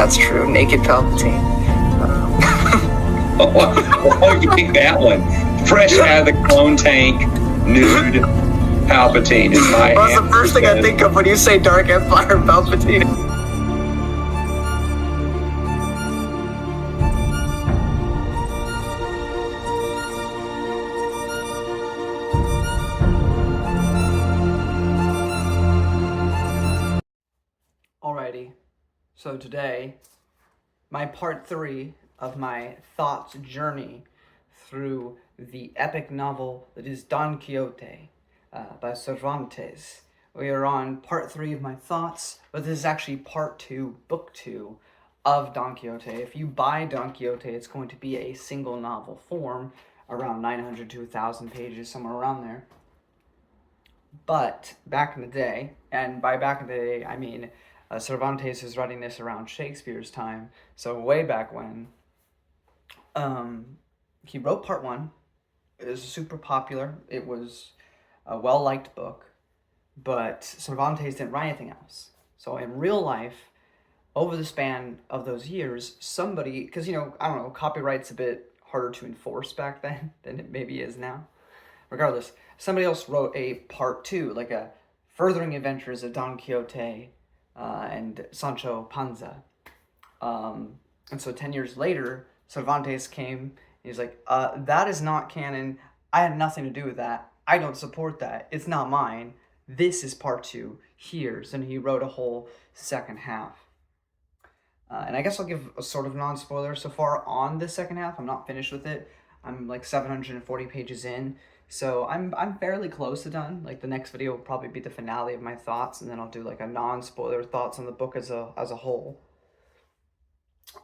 that's true. Naked Palpatine. Oh, you pick that one. Fresh out of the clone tank, nude Palpatine is my Well, that's the first thing I think of when you say Dark Empire Palpatine. Alrighty, so today, my part 3 of my thoughts journey through the epic novel that is Don Quixote by Cervantes. We are on part 3 of my thoughts, but this is actually part 2, book 2 of Don Quixote. If you buy Don Quixote, it's going to be a single novel form, around 900 to 1,000 pages, somewhere around there. But back in the day, and by back in the day, I mean Cervantes was writing this around Shakespeare's time, so way back when. He wrote part 1. It was super popular. It was a well-liked book, but Cervantes didn't write anything else. So in real life, over the span of those years, somebody, because, I don't know, copyright's a bit harder to enforce back then than it maybe is now. Regardless, somebody else wrote a part 2, like a Furthering Adventures of Don Quixote and Sancho Panza. And so 10 years later, Cervantes came, and he's like, that is not canon. I had nothing to do with that. I don't support that. It's not mine. This is part 2. Here's. And he wrote a whole second half. And I guess I'll give a sort of non-spoiler so far on the second half. I'm not finished with it. I'm like 740 pages in. So I'm fairly close to done. Like the next video will probably be the finale of my thoughts, and then I'll do like a non-spoiler thoughts on the book as a whole.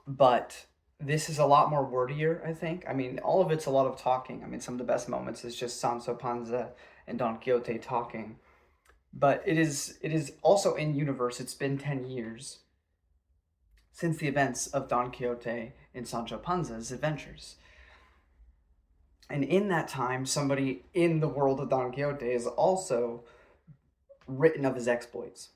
But this is a lot more wordier, I think. I mean, all of it's a lot of talking. I mean, some of the best moments is just Sancho Panza and Don Quixote talking. But it is also in universe. It's been 10 years since the events of Don Quixote and Sancho Panza's adventures. And in that time, somebody in the world of Don Quixote is also written of his exploits.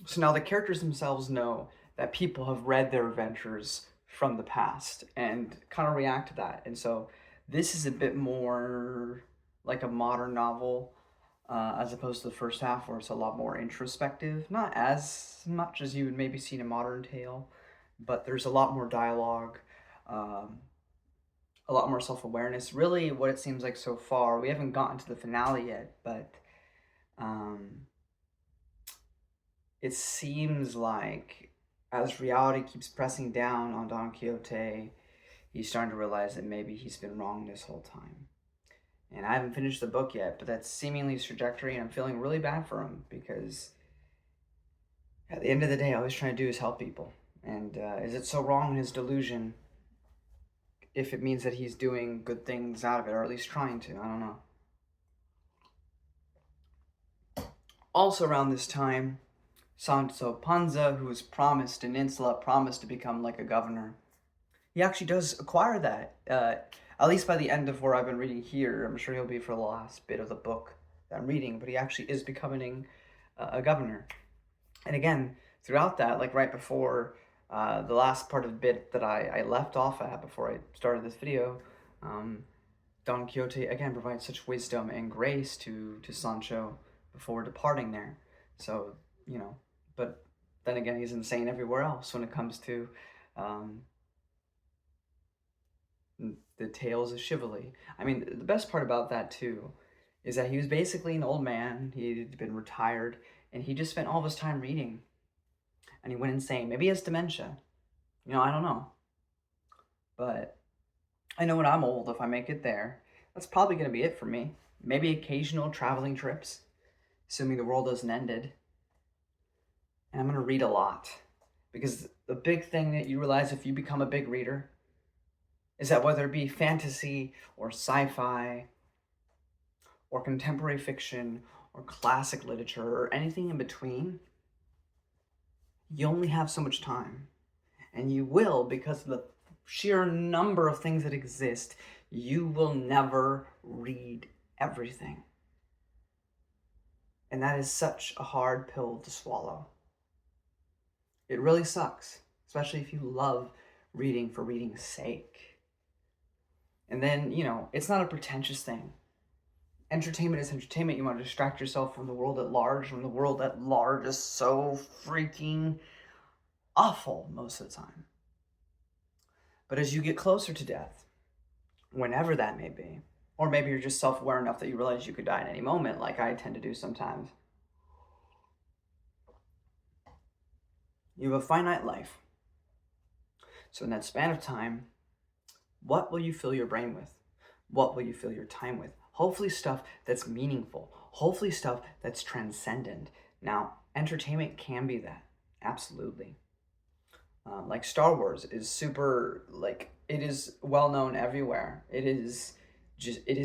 So now the characters themselves know that people have read their adventures from the past and kind of react to that. And so this is a bit more like a modern novel as opposed to the first half, where it's a lot more introspective. Not as much as you would maybe see in a modern tale, but there's a lot more dialogue, a lot more self-awareness. Really, what it seems like so far, we haven't gotten to the finale yet, but it seems like as reality keeps pressing down on Don Quixote, he's starting to realize that maybe he's been wrong this whole time. And I haven't finished the book yet, but that's seemingly his trajectory, and I'm feeling really bad for him, because at the end of the day, all he's trying to do is help people. And is it so wrong in his delusion if it means that he's doing good things out of it, or at least trying to? I don't know. Also around this time, Sancho Panza, who was promised an insula, promised to become like a governor. He actually does acquire that, at least by the end of where I've been reading here. I'm sure he'll be for the last bit of the book that I'm reading, but he actually is becoming a governor. And again, throughout that, like right before the last part of the bit that I left off at before I started this video, Don Quixote again provides such wisdom and grace to Sancho before departing there. So, but then again, he's insane everywhere else when it comes to the tales of chivalry. I mean, the best part about that too is that he was basically an old man. He'd been retired, and he just spent all of his time reading, and he went insane. Maybe he has dementia. I don't know. But I know when I'm old, if I make it there, that's probably going to be it for me. Maybe occasional traveling trips, assuming the world isn't ended. And I'm going to read a lot, because the big thing that you realize if you become a big reader is that whether it be fantasy or sci-fi or contemporary fiction or classic literature or anything in between, you only have so much time. And you will, because of the sheer number of things that exist, you will never read everything. And that is such a hard pill to swallow. It really sucks, especially if you love reading for reading's sake. And then, it's not a pretentious thing. Entertainment is entertainment. You want to distract yourself from the world at large, when the world at large is so freaking awful most of the time. But as you get closer to death, whenever that may be, or maybe you're just self-aware enough that you realize you could die at any moment, like I tend to do sometimes, you have a finite life. So in that span of time, what will you fill your brain with? What will you fill your time with? Hopefully stuff that's meaningful. Hopefully stuff that's transcendent. Now, entertainment can be that. Absolutely. Like Star Wars is super, it is well known everywhere. It is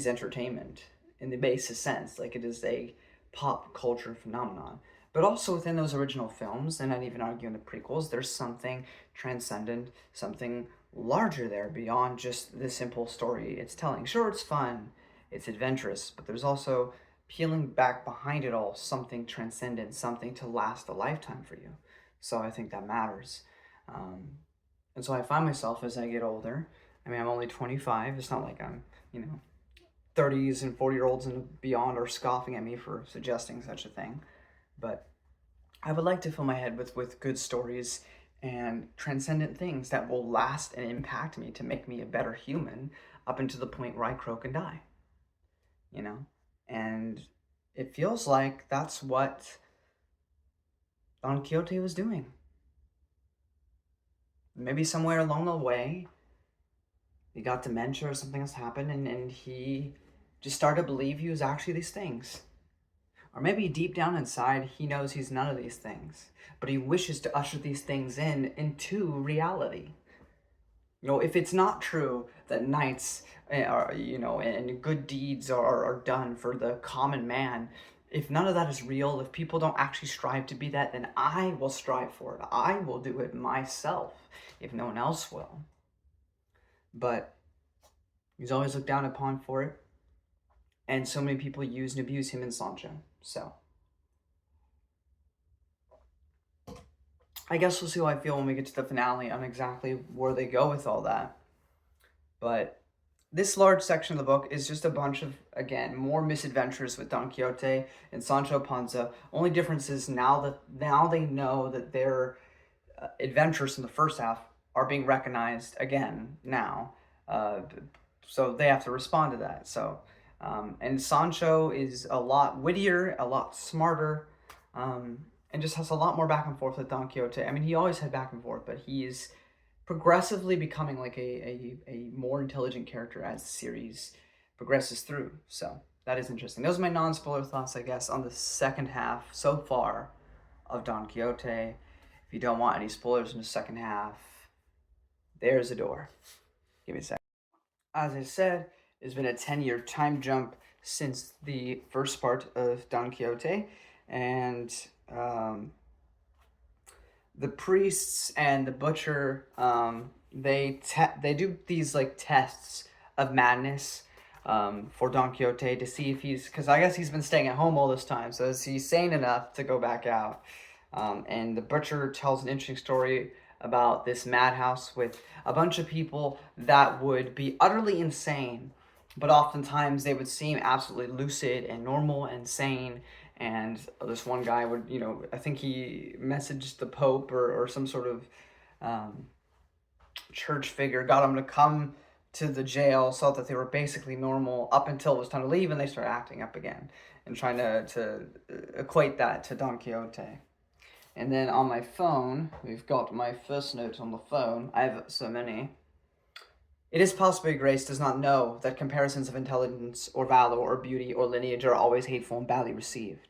entertainment in the basis sense. Like, it is a pop culture phenomenon. But also within those original films, and I'd even argue in the prequels, there's something transcendent, something larger there beyond just the simple story it's telling. Sure, it's fun, it's adventurous, but there's also peeling back behind it all something transcendent, something to last a lifetime for you. So I think that matters. And so I find myself as I get older, I mean, I'm only 25. It's not like I'm, 30s and 40-year-olds and beyond are scoffing at me for suggesting such a thing. But I would like to fill my head with good stories and transcendent things that will last and impact me to make me a better human up until the point where I croak and die. And it feels like that's what Don Quixote was doing. Maybe somewhere along the way, he got dementia or something else happened, and he just started to believe he was actually these things. Or maybe deep down inside, he knows he's none of these things, but he wishes to usher these things into reality. If it's not true that knights are, and good deeds are done for the common man, if none of that is real, if people don't actually strive to be that, then I will strive for it. I will do it myself, if no one else will. But he's always looked down upon for it. And so many people use and abuse him and Sancho. So I guess we'll see how I feel when we get to the finale on exactly where they go with all that. But this large section of the book is just a bunch of, again, more misadventures with Don Quixote and Sancho Panza. Only difference is now they know that their adventures in the first half are being recognized again now. So they have to respond to that. So, and Sancho is a lot wittier, a lot smarter, and just has a lot more back and forth with Don Quixote. I mean, he always had back and forth, but he is progressively becoming like a more intelligent character as the series progresses through. So that is interesting. Those are my non-spoiler thoughts, I guess, on the second half so far of Don Quixote. If you don't want any spoilers in the second half, there's a door. Give me a sec. As I said, it's been a 10-year time jump since the first part of Don Quixote, and the priests and the butcher, they do these tests of madness for Don Quixote to see if because I guess he's been staying at home all this time, so is he sane enough to go back out? And the butcher tells an interesting story about this madhouse with a bunch of people that would be utterly insane, but oftentimes they would seem absolutely lucid and normal and sane. And this one guy would, I think he messaged the Pope or some sort of church figure, got him to come to the jail, so that they were basically normal up until it was time to leave, and they started acting up again and trying to equate that to Don Quixote. And then on my phone, we've got my first note on the phone. I have so many. It is possible Grace does not know that comparisons of intelligence or valor or beauty or lineage are always hateful and badly received.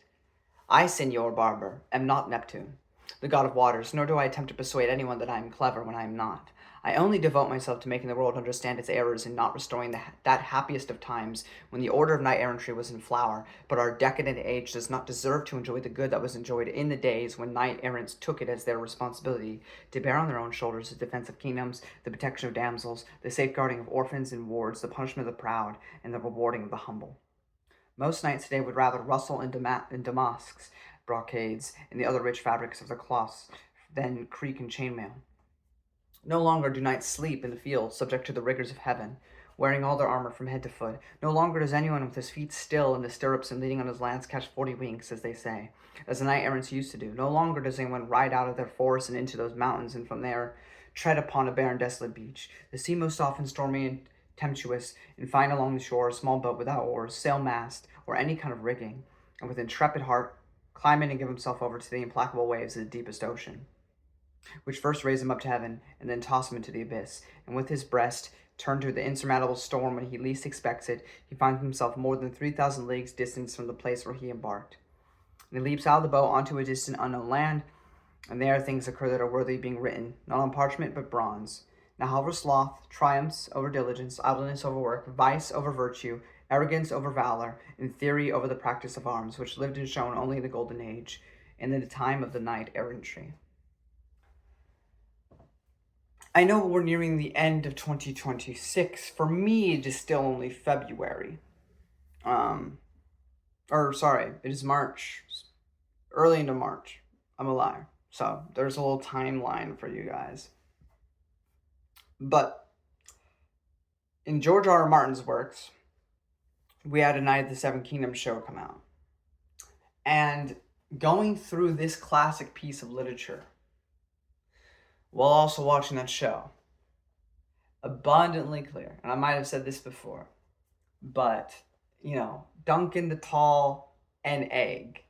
I, Senor Barber, am not Neptune, the god of waters, nor do I attempt to persuade anyone that I am clever when I am not. I only devote myself to making the world understand its errors and not restoring that happiest of times when the order of knight-errantry was in flower, but our decadent age does not deserve to enjoy the good that was enjoyed in the days when knight-errants took it as their responsibility to bear on their own shoulders the defense of kingdoms, the protection of damsels, the safeguarding of orphans and wards, the punishment of the proud, and the rewarding of the humble. Most knights today would rather rustle in damasks, brocades, and the other rich fabrics of the cloths than creak and chainmail. No longer do knights sleep in the field, subject to the rigors of heaven, wearing all their armor from head to foot. No longer does anyone with his feet still in the stirrups and leaning on his lance catch 40 winks, as they say, as the knight-errants used to do. No longer does anyone ride out of their forest and into those mountains, and from there tread upon a barren, desolate beach. The sea most often stormy and tempestuous, and find along the shore a small boat without oars, sail mast, or any kind of rigging, and with intrepid heart climb in and give himself over to the implacable waves of the deepest ocean, which first raise him up to heaven, and then toss him into the abyss, and with his breast turned to the insurmountable storm when he least expects it, he finds himself more than 3,000 leagues distant from the place where he embarked. And he leaps out of the boat onto a distant unknown land, and there things occur that are worthy of being written, not on parchment but bronze. Now however sloth, triumphs over diligence, idleness over work, vice over virtue, arrogance over valor, and theory over the practice of arms, which lived and shone only in the golden age, and in the time of the knight-errantry. I know we're nearing the end of 2026. For me, it is still only February. It is March. Early into March. I'm a liar. So there's a little timeline for you guys. But in George R. R. Martin's works, we had a Night of the Seven Kingdoms show come out. And going through this classic piece of literature, while also watching that show, abundantly clear, and I might have said this before, but, Duncan the Tall and Egg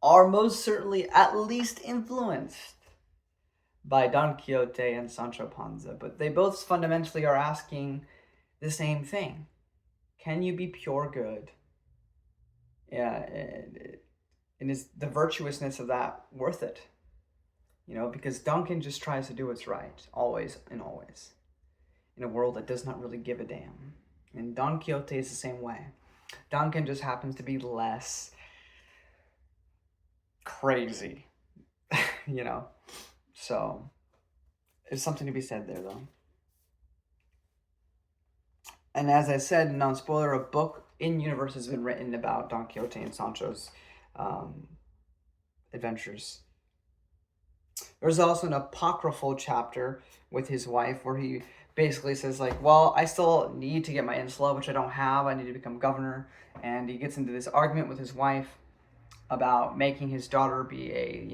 are most certainly at least influenced by Don Quixote and Sancho Panza, but they both fundamentally are asking the same thing. Can you be pure good? Yeah, and is the virtuousness of that worth it? Because Duncan just tries to do what's right, always and always, in a world that does not really give a damn. And Don Quixote is the same way. Duncan just happens to be less crazy, So, there's something to be said there, though. And as I said, non-spoiler, a book in universe has been written about Don Quixote and Sancho's adventures. There's also an apocryphal chapter with his wife where he basically says, I still need to get my insula, which I don't have. I need to become governor. And he gets into this argument with his wife about making his daughter be a,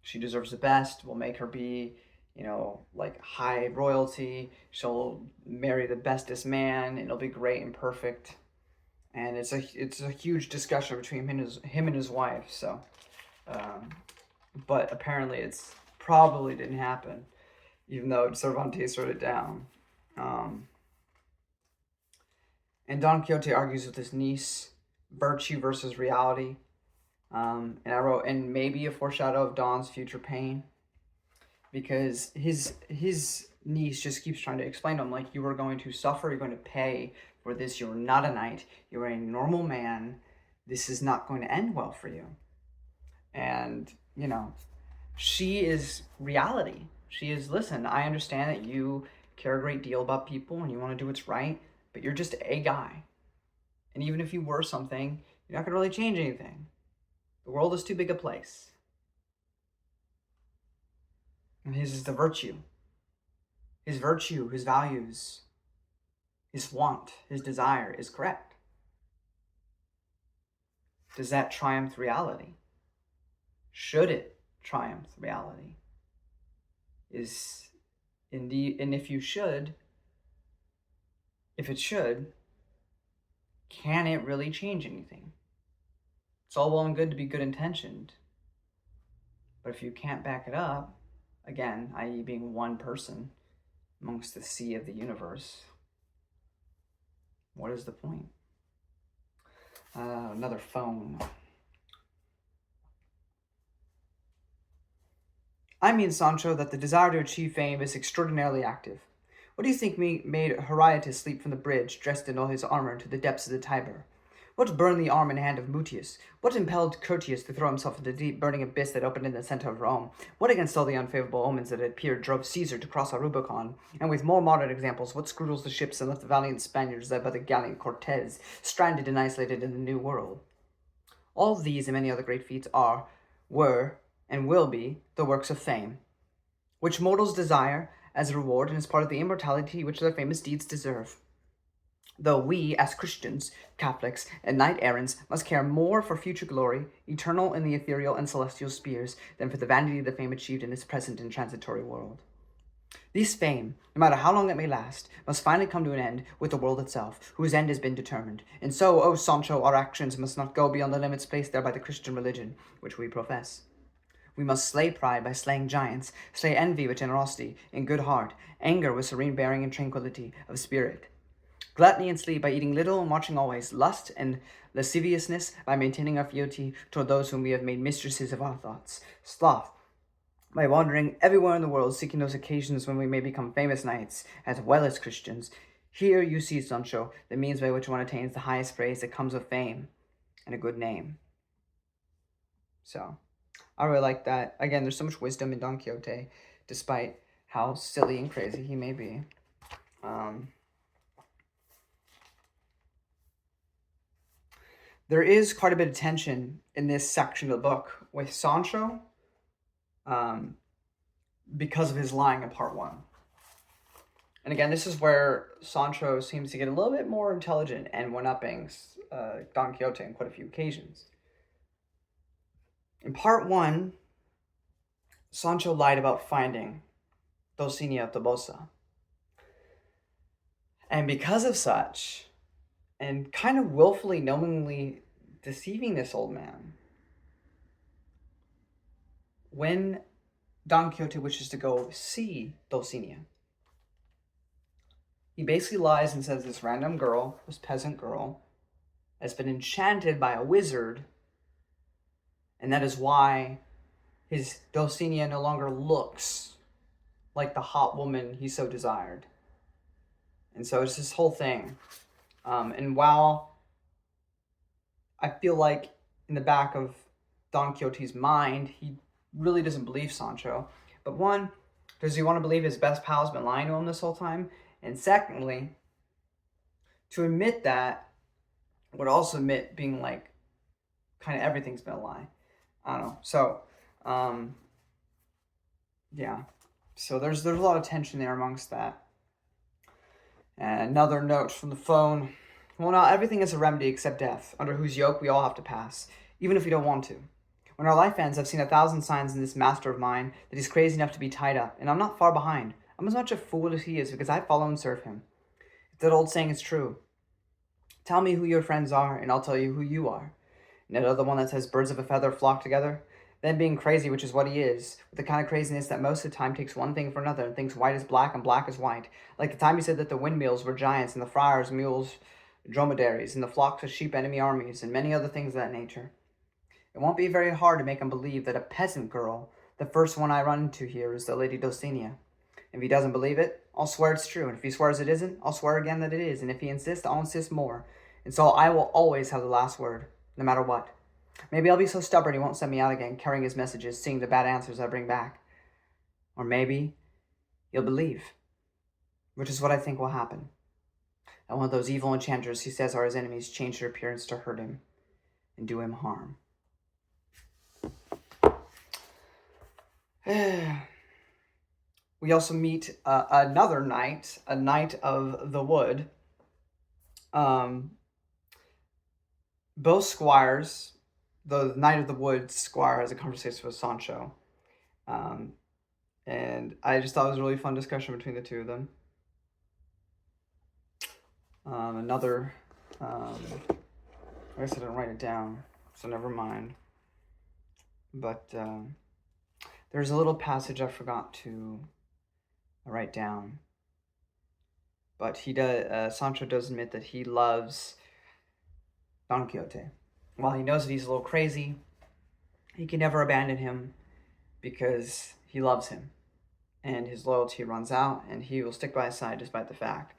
she deserves the best. We'll make her be, high royalty. She'll marry the bestest man, and it'll be great and perfect. And it's a huge discussion between him and his wife. So, but apparently it's probably didn't happen, even though Cervantes wrote it down. And Don Quixote argues with his niece, virtue versus reality. And I wrote, and maybe a foreshadow of Don's future pain, because his niece just keeps trying to explain to him, you are going to suffer, you're going to pay for this, you're not a knight, you're a normal man, this is not going to end well for you. And, she is reality. She is, listen, I understand that you care a great deal about people and you want to do what's right, but you're just a guy. And even if you were something, you're not going to really change anything. The world is too big a place. And his is the virtue. His virtue, his values, his want, his desire is correct. Does that triumph reality? Should it triumph reality? And if it should, can it really change anything? It's all well and good to be good intentioned, but if you can't back it up, again, i.e. being one person amongst the sea of the universe, what is the point? Another phone. I mean, Sancho, that the desire to achieve fame is extraordinarily active. What do you think made Horiatus leap from the bridge, dressed in all his armor, into the depths of the Tiber? What burned the arm and hand of Mutius? What impelled Curtius to throw himself into the deep, burning abyss that opened in the center of Rome? What, against all the unfavorable omens that had appeared, drove Caesar to cross the Rubicon? And with more modern examples, what screwed the ships and left the valiant Spaniards, led by the gallant Cortez, stranded and isolated in the New World? All these and many other great feats were, and will be, the works of fame. which mortals desire as a reward and as part of the immortality which their famous deeds deserve. Though we, as Christians, Catholics, and knight-errants, must care more for future glory, eternal in the ethereal and celestial spheres, than for the vanity of the fame achieved in this present and transitory world. This fame, no matter how long it may last, must finally come to an end with the world itself, whose end has been determined. And so, O Sancho, our actions must not go beyond the limits placed there by the Christian religion, which we profess. We must slay pride by slaying giants, slay envy with generosity and good heart, anger with serene bearing and tranquility of spirit, gluttony and sleep by eating little and watching always, lust and lasciviousness by maintaining our fealty toward those whom we have made mistresses of our thoughts, sloth by wandering everywhere in the world seeking those occasions when we may become famous knights as well as Christians. Here you see, Sancho, the means by which one attains the highest praise that comes with fame and a good name. So, I really like that. Again, there's so much wisdom in Don Quixote, despite how silly and crazy he may be. There is quite a bit of tension in this section of the book with Sancho because of his lying in part 1. And again, this is where Sancho seems to get a little bit more intelligent and one-upping Don Quixote on quite a few occasions. In part 1, Sancho lied about finding Dulcinea Tobosa. And because of such, and kind of willfully, knowingly deceiving this old man, when Don Quixote wishes to go see Dulcinea, he basically lies and says this random girl, this peasant girl, has been enchanted by a wizard, and that is why his Dulcinea no longer looks like the hot woman he so desired. And so it's this whole thing. And while I feel like in the back of Don Quixote's mind, he really doesn't believe Sancho. But one, does he want to believe his best pal's been lying to him this whole time? And secondly, to admit that would also admit being like, kind of everything's been a lie. I don't know. So, yeah. So there's a lot of tension there amongst that. And another note from the phone. Well, not everything is a remedy except death, under whose yoke we all have to pass, even if we don't want to. When our life ends, I've seen 1,000 signs in this master of mine that he's crazy enough to be tied up, and I'm not far behind. I'm as much a fool as he is because I follow and serve him. If that old saying is true, tell me who your friends are, and I'll tell you who you are. And that other one that says birds of a feather flock together, then being crazy, which is what he is, with the kind of craziness that most of the time takes one thing for another and thinks white is black and black is white. Like the time he said that the windmills were giants and the friars, mules, dromedaries, and the flocks of sheep enemy armies, and many other things of that nature. It won't be very hard to make him believe that a peasant girl, the first one I run into here, is the Lady Dulcinea. If he doesn't believe it, I'll swear it's true, and if he swears it isn't, I'll swear again that it is, and if he insists, I'll insist more. And so I will always have the last word, no matter what. Maybe I'll be so stubborn he won't send me out again, carrying his messages, seeing the bad answers I bring back. Or maybe he'll believe, which is what I think will happen. That one of those evil enchanters he says are his enemies change their appearance to hurt him and do him harm. We also meet another knight, a knight of the wood. Both squires, the Knight of the Wood Squire has a conversation with Sancho. And I just thought it was a really fun discussion between the two of them. I guess I didn't write it down, so never mind. But there's a little passage I forgot to write down. But Sancho does admit that he loves Don Quixote. While he knows that he's a little crazy, he can never abandon him because he loves him. And his loyalty runs out, and he will stick by his side despite the fact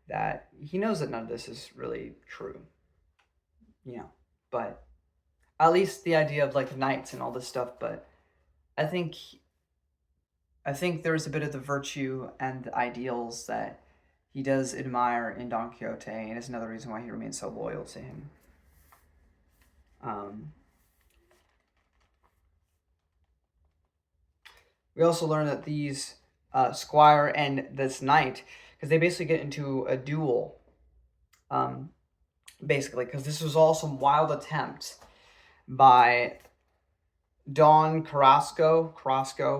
that he knows that none of this is really true. But at least the idea of like knights and all this stuff, but I think there's a bit of the virtue and the ideals that he does admire in Don Quixote, and it's another reason why he remains so loyal to him. We also learn that these Squire and this knight, because they basically get into a duel, basically, because this was all some wild attempt by Don Carrasco.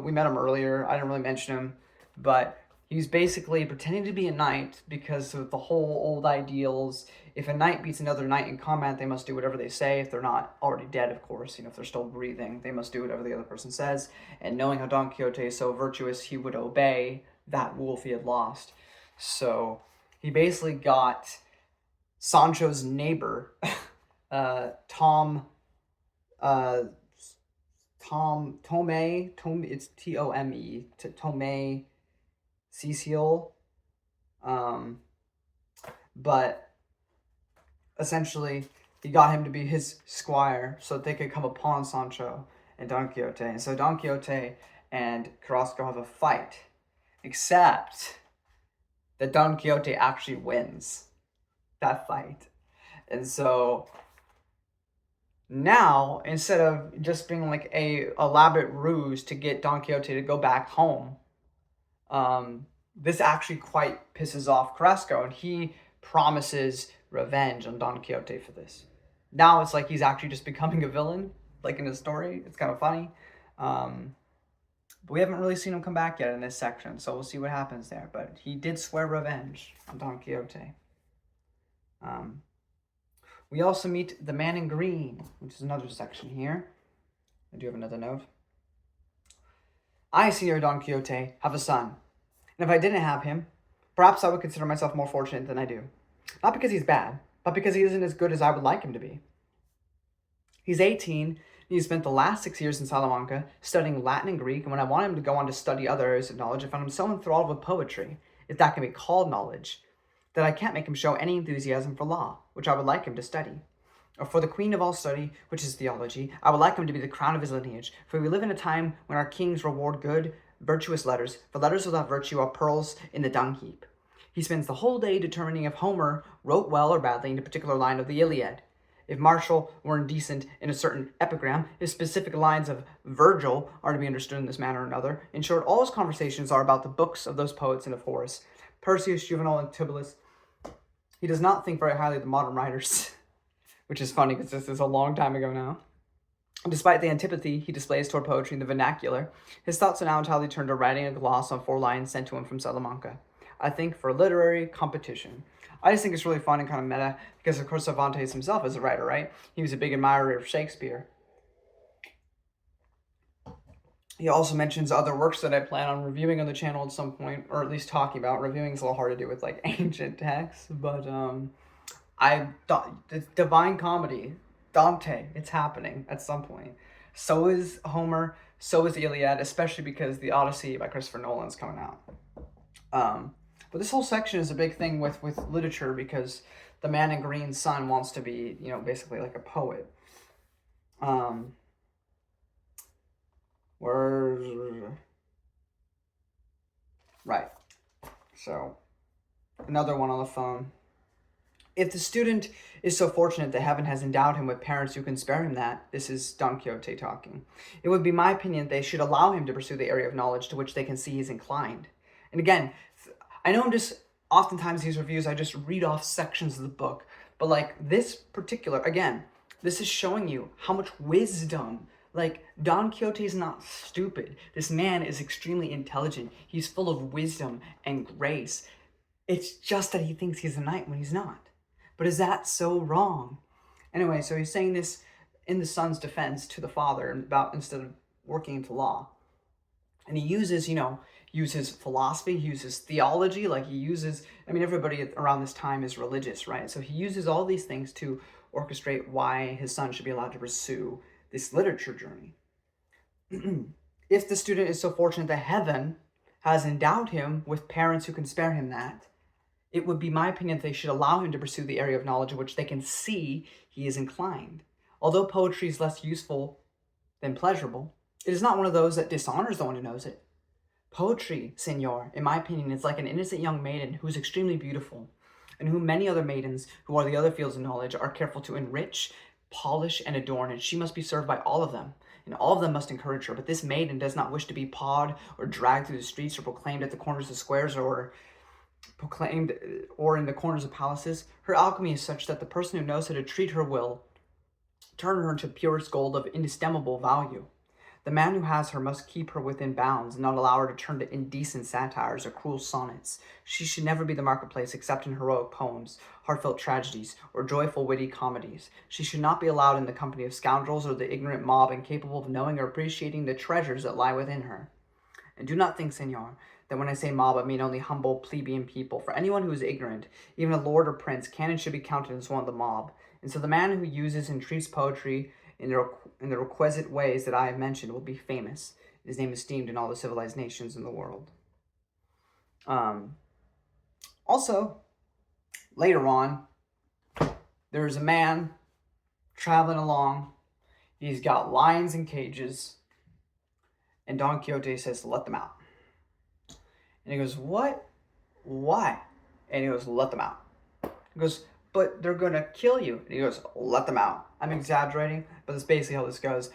We met him earlier. I didn't really mention him, but he's basically pretending to be a knight because of the whole old ideals. If a knight beats another knight in combat, they must do whatever they say. If they're not already dead, of course, if they're still breathing, they must do whatever the other person says. And knowing how Don Quixote is so virtuous, he would obey that rule if he had lost. So he basically got Sancho's neighbor, Tom, it's Tome, Tome Cecil, but essentially he got him to be his squire so that they could come upon Sancho and Don Quixote. And so Don Quixote and Carrasco have a fight, except that Don Quixote actually wins that fight. And so now, instead of just being like a elaborate ruse to get Don Quixote to go back home, this actually quite pisses off Carrasco, and he promises revenge on Don Quixote for this. Now it's like he's actually just becoming a villain, like in the story. It's kind of funny. But we haven't really seen him come back yet in this section, so we'll see what happens there. But he did swear revenge on Don Quixote. We also meet the man in green, which is another section here. I do have another note. I, Senor Don Quixote, have a son. And if I didn't have him, perhaps I would consider myself more fortunate than I do. Not because he's bad, but because he isn't as good as I would like him to be. He's 18, and he's spent the last 6 years in Salamanca studying Latin and Greek, and when I wanted him to go on to study other areas of knowledge, I found him so enthralled with poetry, if that can be called knowledge, that I can't make him show any enthusiasm for law, which I would like him to study. Or for the queen of all study, which is theology, I would like him to be the crown of his lineage, for we live in a time when our kings reward good, virtuous letters, for letters without virtue are pearls in the dung heap. He spends the whole day determining if Homer wrote well or badly in a particular line of the Iliad, if Martial were indecent in a certain epigram, if specific lines of Virgil are to be understood in this manner or another. In short, all his conversations are about the books of those poets and of Horace, Persius, Juvenal, and Tibullus. He does not think very highly of the modern writers, which is funny because this is a long time ago now. Despite the antipathy he displays toward poetry in the vernacular, his thoughts are now entirely turned to writing a gloss on 4 lines sent to him from Salamanca. I think for literary competition. I just think it's really fun and kind of meta because, of course, Cervantes himself is a writer, right? He was a big admirer of Shakespeare. He also mentions other works that I plan on reviewing on the channel at some point, or at least talking about. Reviewing is a little hard to do with like ancient texts, but the Divine Comedy, Dante, it's happening at some point. So is Homer, so is the Iliad, especially because the Odyssey by Christopher Nolan's coming out. But this whole section is a big thing with literature because the man in green's son wants to be, basically like a poet. Right. So, another one on the phone. If the student is so fortunate that heaven has endowed him with parents who can spare him that, this is Don Quixote talking, it would be my opinion that they should allow him to pursue the area of knowledge to which they can see he's inclined. And again, I know oftentimes these reviews, I just read off sections of the book, but like this particular, again, this is showing you how much wisdom, like Don Quixote is not stupid. This man is extremely intelligent. He's full of wisdom and grace. It's just that he thinks he's a knight when he's not. But is that so wrong? Anyway, so he's saying this in the son's defense to the father about instead of working into law. And he uses philosophy, he uses theology, everybody around this time is religious, right? So he uses all these things to orchestrate why his son should be allowed to pursue this literature journey. If the student is so fortunate that heaven has endowed him with parents who can spare him that, it would be my opinion that they should allow him to pursue the area of knowledge in which they can see he is inclined. Although poetry is less useful than pleasurable, it is not one of those that dishonors the one who knows it. Poetry, senor, in my opinion, is like an innocent young maiden who is extremely beautiful, and whom many other maidens, who are the other fields of knowledge, are careful to enrich, polish, and adorn, and she must be served by all of them, and all of them must encourage her. But this maiden does not wish to be pawed or dragged through the streets or proclaimed at the corners of squares or proclaimed or in the corners of palaces. Her alchemy is such that the person who knows how to treat her will turn her into purest gold of inestimable value. The man who has her must keep her within bounds and not allow her to turn to indecent satires or cruel sonnets. She should never be the marketplace except in heroic poems, heartfelt tragedies, or joyful witty comedies. She should not be allowed in the company of scoundrels or the ignorant mob incapable of knowing or appreciating the treasures that lie within her. And do not think, senor, that when I say mob, I mean only humble plebeian people. For anyone who is ignorant, even a lord or prince, can and should be counted as one of the mob. And so the man who uses and treats poetry in the requisite ways that I have mentioned will be famous. His name is esteemed in all the civilized nations in the world. Also, later on, there's a man traveling along. He's got lions in cages. And Don Quixote says, let them out. And he goes, what? Why? And he goes, let them out. He goes, but they're going to kill you. And he goes, let them out. I'm exaggerating, but that's basically how this goes.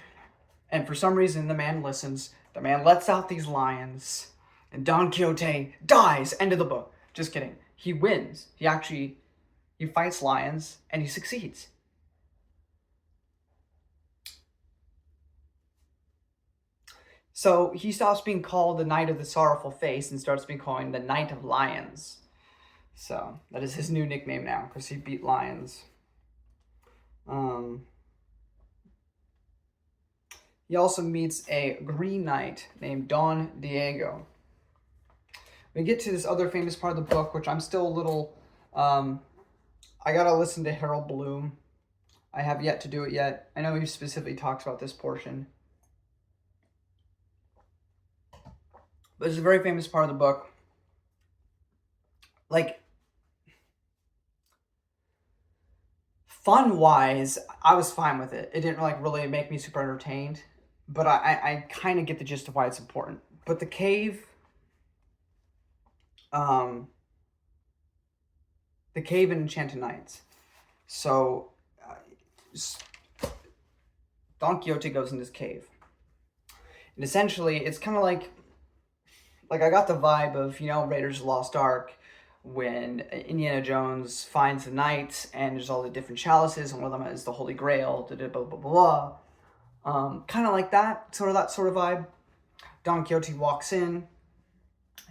And for some reason, the man listens. The man lets out these lions. And Don Quixote dies. End of the book. Just kidding. He wins. He fights lions, and he succeeds. So he stops being called the Knight of the Sorrowful Face and starts being called the Knight of Lions. So that is his new nickname now, because he beat lions. He also meets a Green Knight named Don Diego. We get to this other famous part of the book, which I'm still a little... I gotta listen to Harold Bloom. I have yet to do it yet. I know he specifically talks about this portion. But it's a very famous part of the book. Like, fun-wise, I was fine with it. It didn't really make me super entertained. But I kind of get the gist of why it's important. But the cave... the cave in Enchanted Nights. So, Don Quixote goes in this cave. And essentially, it's kind of like I got the vibe of, Raiders of the Lost Ark, when Indiana Jones finds the knights, and there's all the different chalices, and one of them is the Holy Grail, blah, blah, blah, blah. Kind of like that sort of vibe. Don Quixote walks in.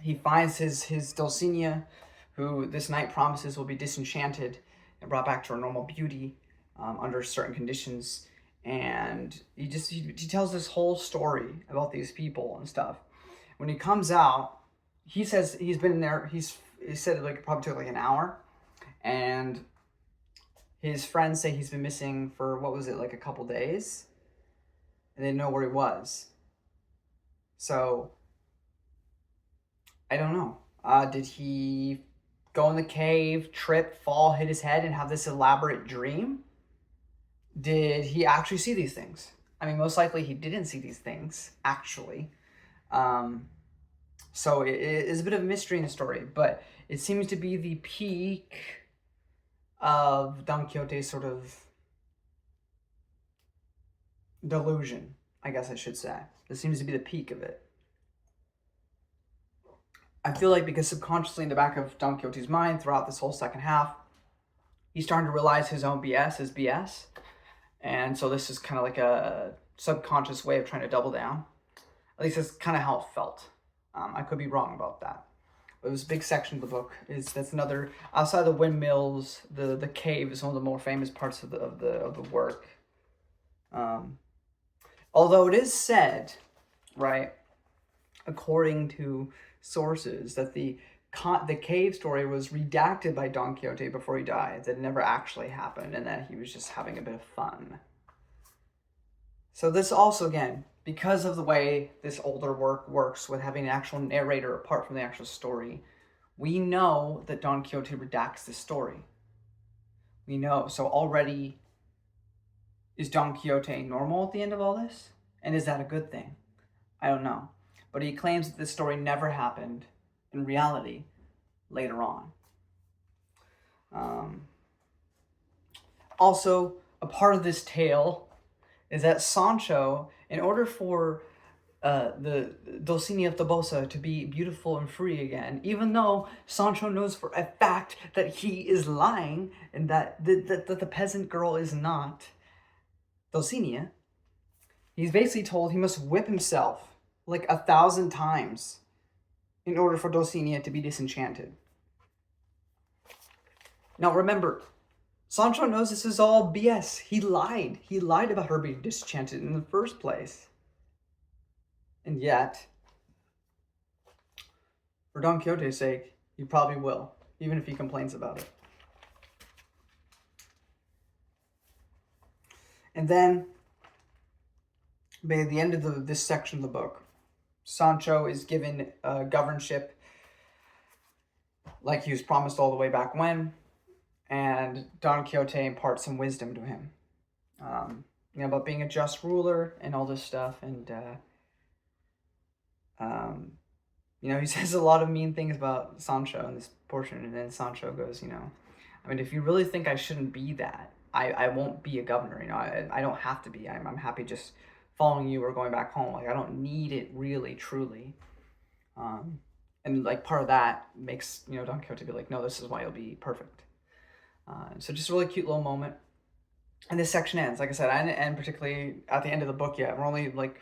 He finds his Dulcinea, who this knight promises will be disenchanted and brought back to her normal beauty under certain conditions. And he tells this whole story about these people and stuff. When he comes out, he says he's been in there. He said it probably took an hour, and his friends say he's been missing for a couple days, and they didn't know where he was. So I don't know. Did he go in the cave, trip, fall, hit his head, and have this elaborate dream? Did he actually see these things? I mean, most likely he didn't see these things, actually. So it is a bit of a mystery in the story, but it seems to be the peak of Don Quixote's sort of delusion, I guess I should say. This seems to be the peak of it. I feel like because subconsciously in the back of Don Quixote's mind throughout this whole second half, he's starting to realize his own BS is BS. And so this is kind of like a subconscious way of trying to double down. At least that's kind of how it felt. I could be wrong about that. But it was a big section of the book. That's another, outside the windmills, the cave is one of the more famous parts of the work. Although it is said, right, according to sources, that the cave story was redacted by Don Quixote before he died, that it never actually happened, and that he was just having a bit of fun. So this also, again, because of the way this older work works with having an actual narrator apart from the actual story, we know that Don Quixote redacts the story. We know. So already, is Don Quixote normal at the end of all this? And is that a good thing? I don't know. But he claims that this story never happened in reality later on. Also, a part of this tale is that Sancho In order for the Dulcinea Tobosa to be beautiful and free again, even though Sancho knows for a fact that he is lying and that the peasant girl is not Dulcinea, he's basically told he must whip himself like 1,000 times in order for Dulcinea to be disenchanted. Now remember, Sancho knows this is all BS. He lied. He lied about her being disenchanted in the first place. And yet, for Don Quixote's sake, he probably will, even if he complains about it. And then, by the end of this section of the book, Sancho is given a governorship like he was promised all the way back when, and Don Quixote imparts some wisdom to him, about being a just ruler and all this stuff, and he says a lot of mean things about Sancho in this portion, and then Sancho goes, if you really think I shouldn't be that, I won't be a governor, I don't have to be, I'm happy just following you or going back home, like, I don't need it really, truly, and, like, part of that makes, Don Quixote be like, no, this is why you'll be perfect. So just a really cute little moment, and this section ends, like I said, and particularly at the end of the book yet, we're only, like,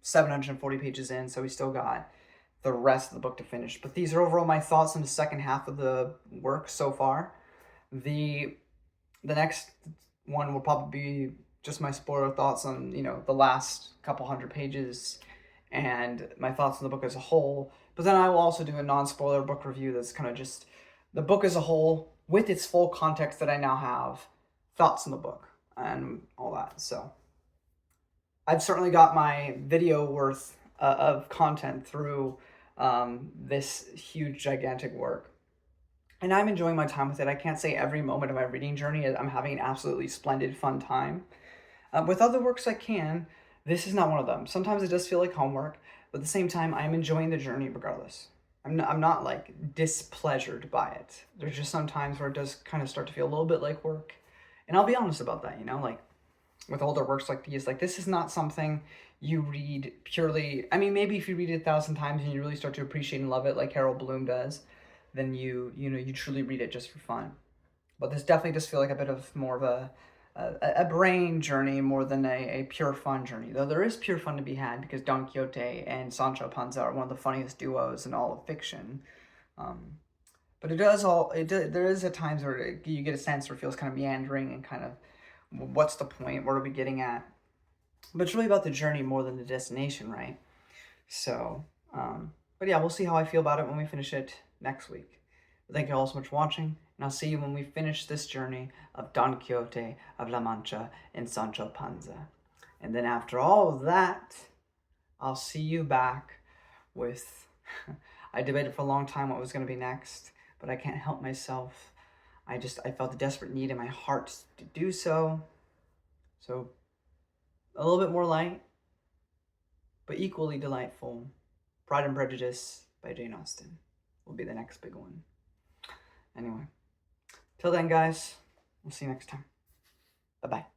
740 pages in, so we still got the rest of the book to finish. But these are overall my thoughts on the second half of the work so far. The next one will probably be just my spoiler thoughts on, the last couple hundred pages and my thoughts on the book as a whole. But then I will also do a non-spoiler book review that's kind of just the book as a whole with its full context that I now have, thoughts on the book and all that. So I've certainly got my video worth of content through this huge, gigantic work. And I'm enjoying my time with it. I can't say every moment of my reading journey I'm having an absolutely splendid, fun time. With other works I can, this is not one of them. Sometimes it does feel like homework, but at the same time, I'm enjoying the journey regardless. I'm not like displeasured by it. There's just some times where it does kind of start to feel a little bit like work. And I'll be honest about that, like with older works like these, like this is not something you read purely, maybe if you read it 1,000 times and you really start to appreciate and love it like Harold Bloom does, then you truly read it just for fun. But this definitely does feel like a bit of more of a brain journey more than a pure fun journey. Though there is pure fun to be had because Don Quixote and Sancho Panza are one of the funniest duos in all of fiction. But there is at times where you get a sense where it feels kind of meandering and kind of, what's the point? What are we getting at? But it's really about the journey more than the destination, right? So, but yeah, we'll see how I feel about it when we finish it next week. But thank you all so much for watching, and I'll see you when we finish this journey of Don Quixote of La Mancha and Sancho Panza. And then after all of that, I'll see you back with... I debated for a long time what was going to be next, but I can't help myself. I felt the desperate need in my heart to do so. So, a little bit more light, but equally delightful. Pride and Prejudice by Jane Austen will be the next big one. Anyway, till then, guys, we'll see you next time. Bye-bye.